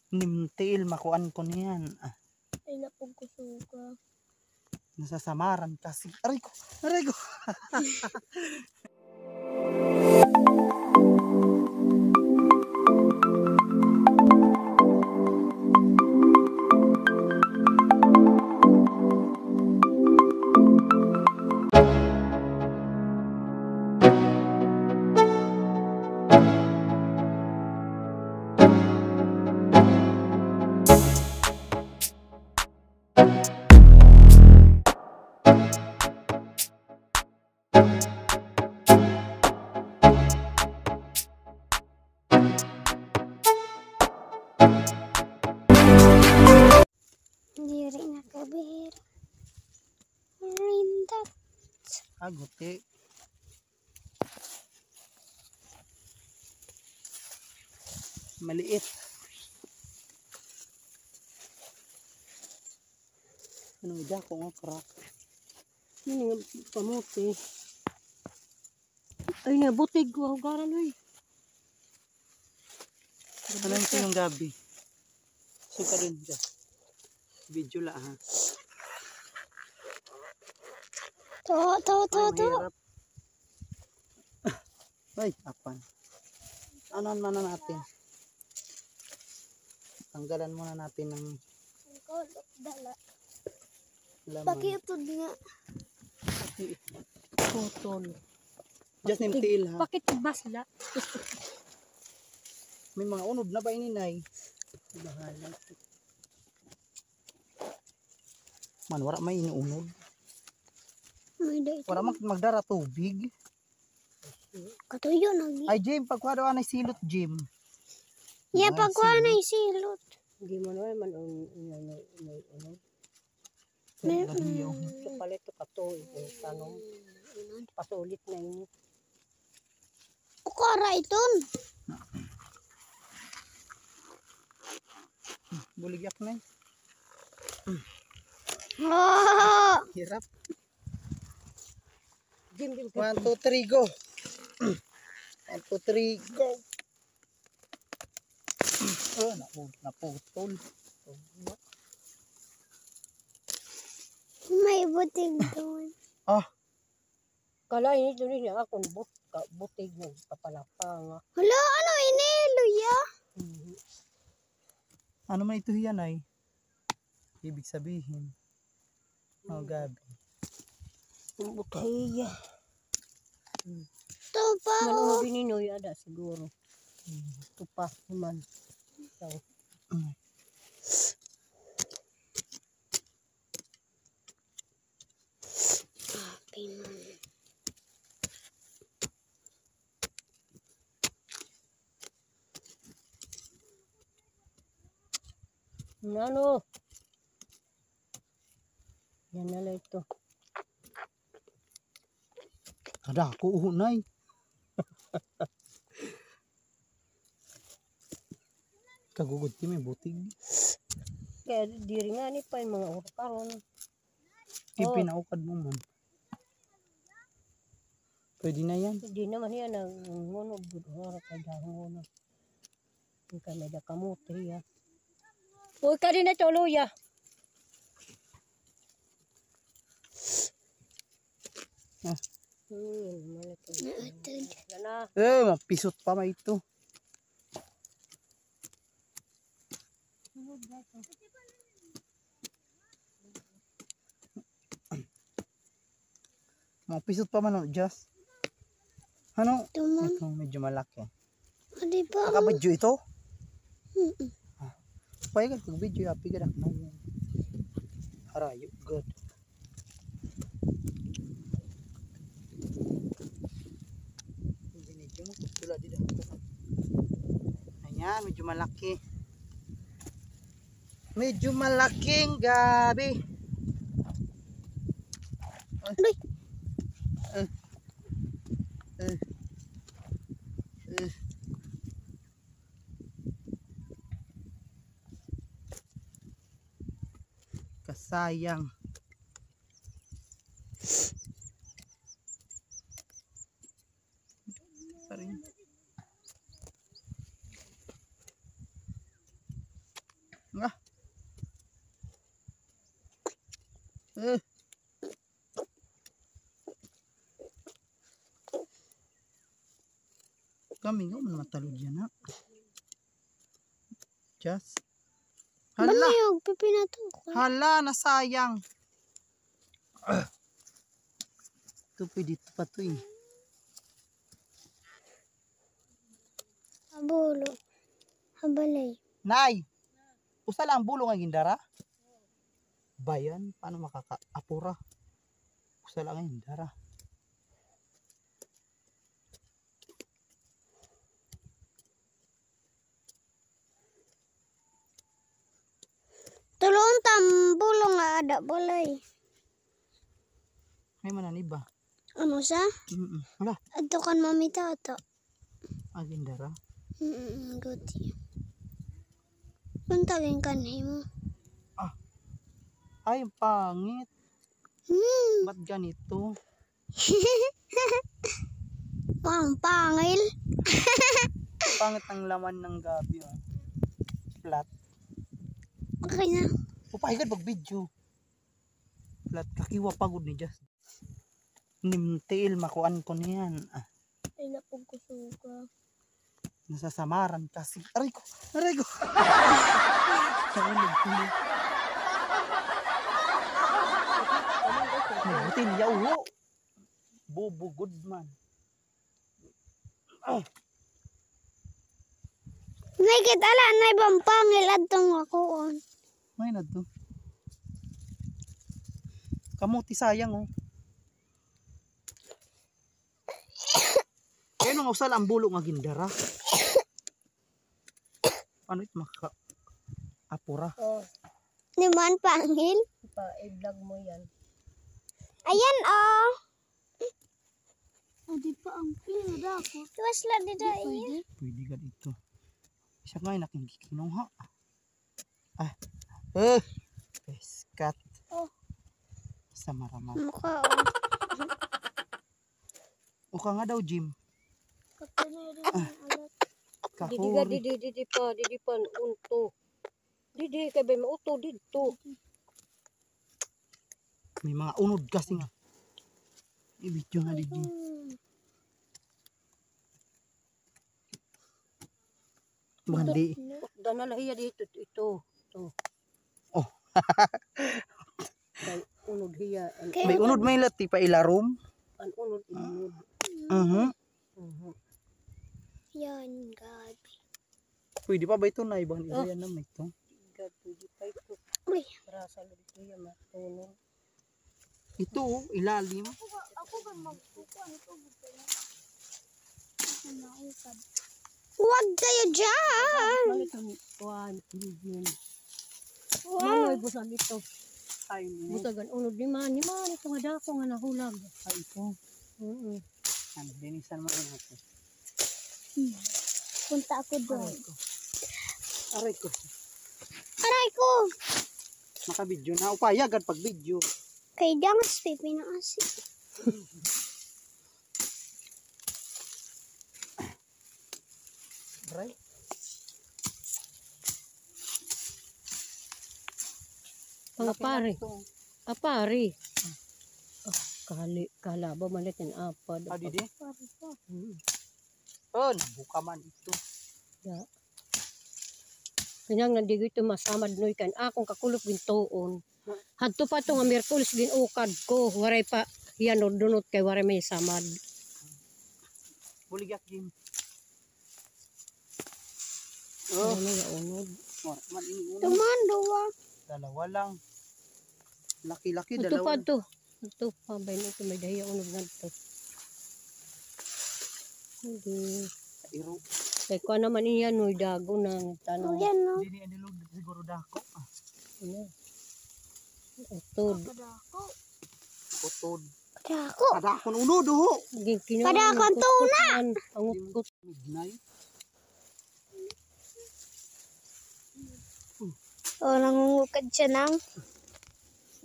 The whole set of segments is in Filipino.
Nimtiil, makuan ko niyan. Ay napagkusuga. Nasasamaran kasi. Aray ko! Aray ko! Diri na kabir. Rindat. Aguti. Maliit. Anong ida ko nga crack? Ini nga kamuti. Ay nga butig ko hugaran oy. Ano ito yung gabi? Suka rin dyan. Video la ha. To. Mahirap. Ay, apan. Anuan mana natin? Tanggalan muna natin ng Dala. laman. Pakitod nga. Putol. Just nimtiil ha. Bakit basla? May mga unod na ba ininay? Bahala. Man, wala may inuunod. May da ito. Wala magdara tubig. Katuyo nagi. Ay, Jim, pagkuha daw anay silot, Jim. Ya Ay, pagkuha na silot. isilot. Hindi mo naman man Lahiyo. sa palit to kato tanong pasulit na ini. Kukara iton. Buligyak na eh. Ah! Hirap. Jim 1, 2, 3, go. 1, 2, 3, go. Oh, naputol. May butig doon. Ah, kala ini dili na akong butig ng kapalapang. Hala, ano ini, luya? ano man ito yan ay? Ibig sabihin. Oh, gabi. Butaya. Ito pa. Manong bininoy ada siguro. Tupa naman. So, ano? Yan na lang ito. Kada ako uhunay. Kagugod ti may butig. Kaya diri nga ni pa yung mga karon. Ipinaukad mo man. Pwede na yan. Hindi naman yan ang ngunog. Budhara ka dahon ngunog. Yung kanada kamuti ya. Uy ka din na ito luya. Malaki. Yan na. Mapisot pa may ito. Mapisot pa man o, Just. Ano? Ito man. Ito, medyo malaki. Di ba? Nakabadyo ito? Pwede ka video, happy ka na. Harayo, good. Medyo mo, tula dito. Ayan, medyo malaki. Medyo malaking gabi. Aray. Kasayang. Nga. Eh. Kami nga man matalod yan ha. Just. Hala. Balayog, pipinato ko. Hala, nasayang. Tupi dito pa to eh. Abulo. Habalay. Nay! Usa lang ang bulong ang gindara? Bayan, paano makakaapura? Usa lang ang gindara. Tulong tambulong nga ada balay. May mananiba. Ano sa? Hala, Ato kan mamita ato. ang gindara. Guti. Puntagin kanhi mo. Ay, ang pangit. Hmm. Ba't ganito? Ang pangil. Pangit ang laman ng gabi. Oh. Flat. Okay na. Upahigad pag video. Flat. Kakiwa pagod ni Just. Nimtil, makuan ko niyan. Ay napagkusuga. Nasasamaran kasi. Aray ko! Aray ko! Nahulog ko. Mabuti niya uho. Bobo good man. Oh. Nakikita ala na ibang pangil adtong akoon. May na to. Kamuti sayang oh. Kaya nung usal ang bulong nga gindara. Ano ito maka apura? Oh, Di man pangil? i-vlog mo yan. Ayan oh. Adi pa ang pila ko. Tuwas lang di dahil. Pwede ka dito. Siya nga yung nakikikinong ha. Peskat. Oh. Sa maraman. Mukha oh. Uka nga daw, Jim. Kapiniri ang alat. Kahuri. Didi pa, unto. Didi, kaya ba mauto dito. May mga unod kasi nga. Ibidyo nga di Jim. Bandi. Danalahiya dito, ito. Oh. Kay unod hiya. May unod may lati pa ilarom. An unod, unod. Yan, gabi. Pwede pa ba ito na ibang iba yan naman ito? God, pwede pa ito. Uy. Rasa lang dito yan, matulong. Ito oh, ilalim. Ako ba magpupuan ito? Huwag kayo dyan! Balik ang kuhan, pilgrim. Wow. Manoy, busan ito. Ay, Butagan, unod ni man, ito nga dako nga nahulag. ay ito. Ano, linisan mo rin ito. Punta ako doon. Aray ko. Aray ko! Naka-video na. Upayagad pag video. Kay Dangas, pipi na asi. Aray. Mga pare. Pare. Kalaba malit yung apad. Didi. Pari pa. On, buka man ito. Ya. Kanyang nandigo ito masamad noy kan akong kakulop gintoon. Hadto pa to nga Miyerkules ginukad ko. Waray pa yan o dunot kay waray may samad. Buligak Jim. Ano yung unod? Man ini uno. Tumandowa. Dalawa lang. Laki-laki Ito dalawa. pa to. Ito pa ba ito may dahiya unod na ito. Hindi. Iro. Kaya ko naman iya noy dago ng tanong. Yan no. Didi anilog siguro dako. Ano? Utod. Padako. Utod. Padako. Kadakon uno doho. Padako ang tuna. Ang utkot. Midnight. O, nangungukad siya ng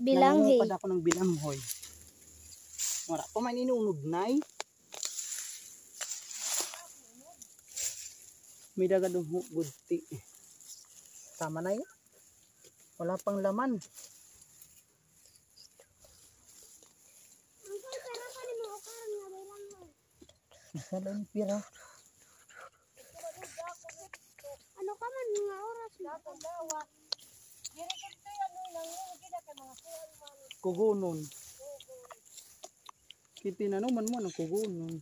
bilanghi. Nangungupad ako ng bilanghoy. Wala pa man inuunod nay. May daga doon gudti. Tama na yun. Wala pang laman. Isa lang pira. Ano ka man mga oras? Kugunon. Kitinanuman mo ng kugunon.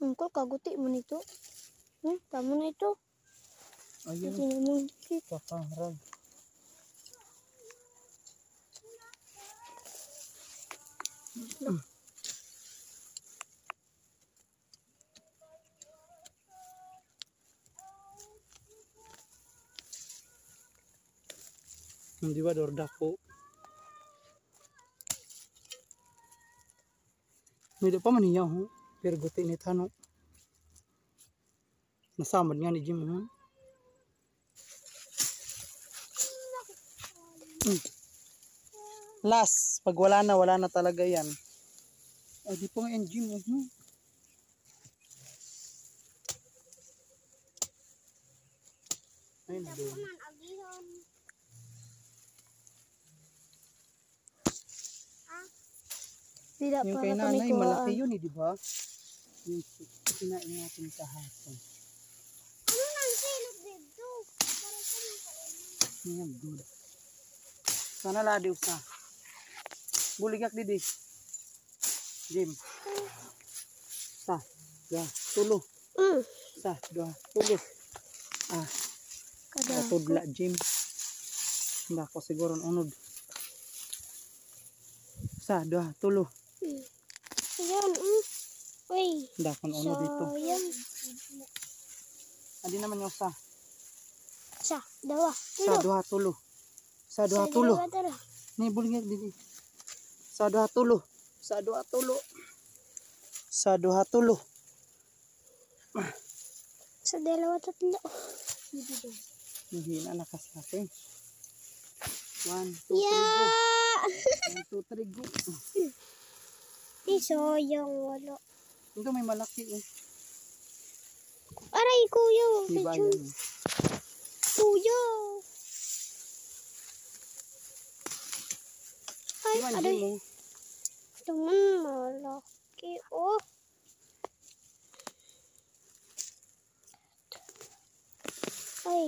Angkol, kaguti mo nito. Tama na ito. Ayun, Hindi naman. kakarag. Hindi ba dordako? Hindi pa man niya ho. Pero guti ni Tano. Nasamad nga ni Jim ho. Last, pag wala na talaga yan. Ay, di pa nga yung Jim ho. Ayun na doon. Tidak Yung para kay kami nanay, kuhaan. malaki yun eh, di ba? Yung kinain natin kahapon. Ano nang silog dito? Para sa mga kainin. Yan, good. Sana ladi usa. Buligak didi. Jim. Sa, dua, tulo. Sa, dua, tulo. Ah, Kada. tudla, Jim. Hindi ako siguro unod. Sa, dua, tulo. Ayan, uy. Hindi ako unod dito. Sayang. Adi naman yung sa. Sa, dawa. Sa, dua, tulo. Sa, dua, tulo. Tara. Nih, buligak didi. Sa, dua, tulo. Sa, dua, tulo. Sa, dua, tulo. Sa dalawa, tatlo. Hihina na kasi ako eh. 1, 2, 3, go. Yeah! 1, 2, 3, go. Sayang, wala. Ito may malaki eh. Aray, kuya. Diba yan? Kuya. Ay, Diba, aray. Jim mo? Teman malaki. Oh. Ay,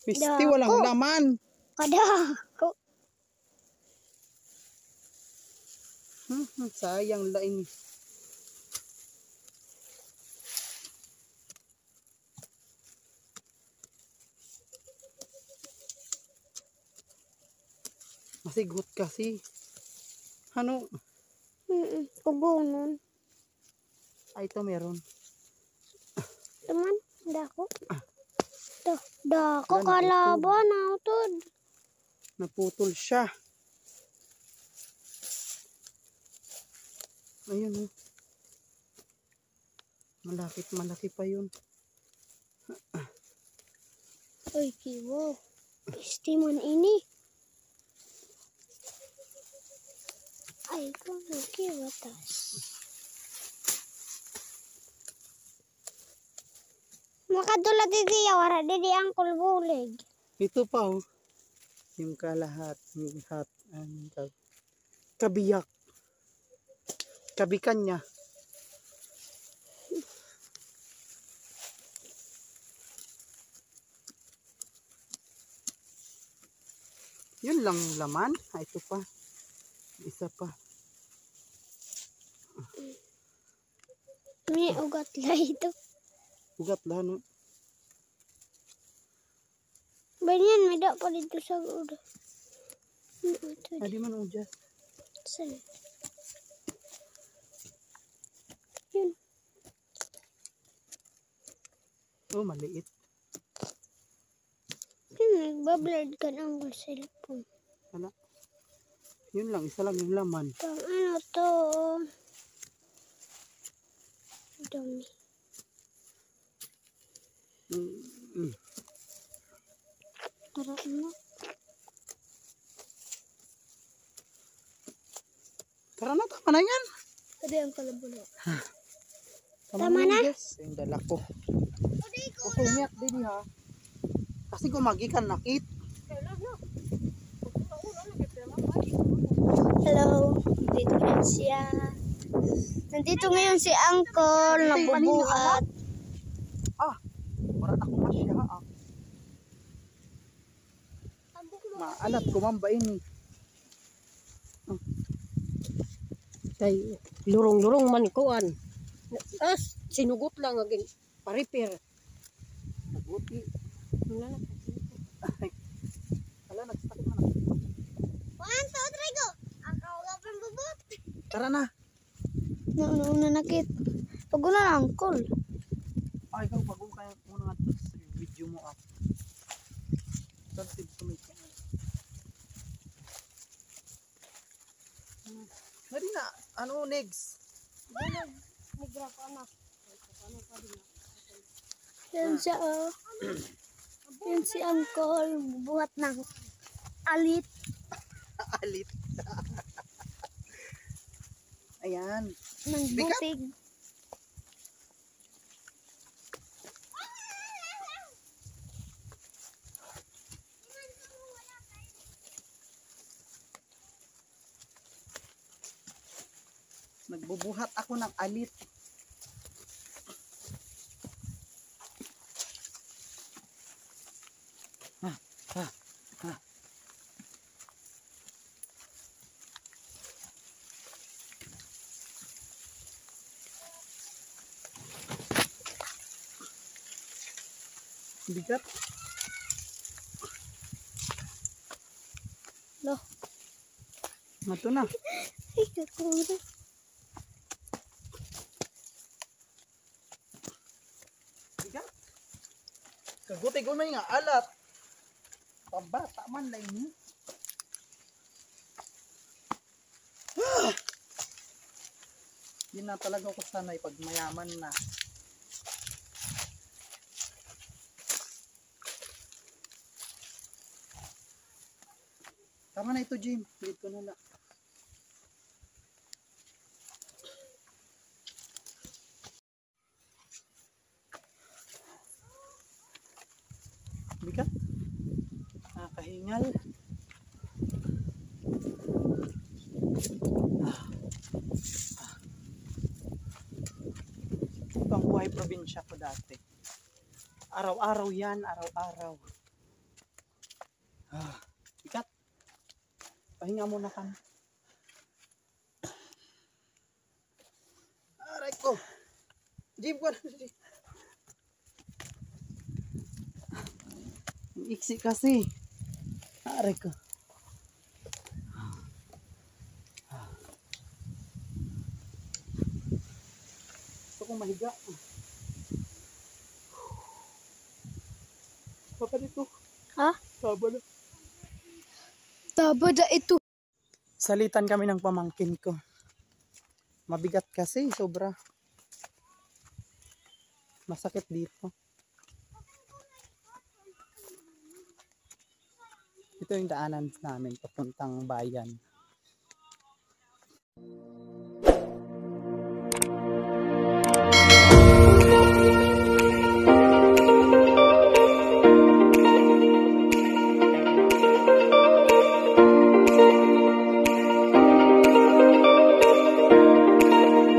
Pisti, Dako. walang laman. kada ako. Sayang lain. Masigot kasi. Ano? Kubunon. Ay, ito meron. Teman, dako. Dako Yan, kalaban nautod. Naputol siya. Ayun oh. Malaki pa yun. Ay, kiwo. Istiman ini. Ay, kung kiwo tas. Makadula didi wara didi angkol bulig. Ito pa oh. Yung kalahat. Yung hat. Kabiyak. Kabikan niya. Yun lang yung laman. Ito pa. Isa pa. May ugat la ito. Ugat lah no. Banyan, may da pa dito sa uda. Ito, Adi man ujas. saan? Yun. Oh, maliit. Yun, nagbablad ka ng cellphone. Wala. Yun lang. Isa lang yung laman. Pang ano to? Dumi. Tara mo. Tara na, tama na yan. Tadi ang kalabulo. Tama na? Yes, yung dala ko. Usumiak din ha. Kasi kumagikan nakit. Hello, dito na siya. Nandito ngayon si Uncle, nagbubuhat. Wala na ko masya ha. Maalat kumamba ini. Kay lurong-lurong man kuan. Sinugot lang aging pa-repair. Naguti. Wala na. Wala, nagsakit man ako. 1, 2, 3, go! Ako nga pang bubot. Tara na. Nauna nakit. Pag na Uncle. Ay, ikaw bago kayo muna nga sa video mo up. Subscribe to my channel. Nari na, ano next? Yan siya, oh. Yan si Uncle, bubuhat ng alit. Alit. Ayan. Ng Bigat. butig. Nagbubuhat ako ng alit. Bigat. Loh. Mato na. Ay, kakura. Bigat. Kaguti ko may nga alat. Pambata man lang ni. Yun na talaga ako sanay pag mayaman na. Tama na ito, Jim. Dito na lang. Bigat. Nakakahingal. Ibang buhay probinsya ko dati. Araw-araw yan, araw-araw. Bigat. Pahinga muna kami. Aray ko. Jim ko na. Iksi kasi. Aray ko. Gusto kong mahiga. Papa dito. Ha? Saba na. Tabada ito. Salitan kami ng pamangkin ko. Mabigat kasi, sobra. Masakit dito. Ito yung daanan namin papuntang bayan.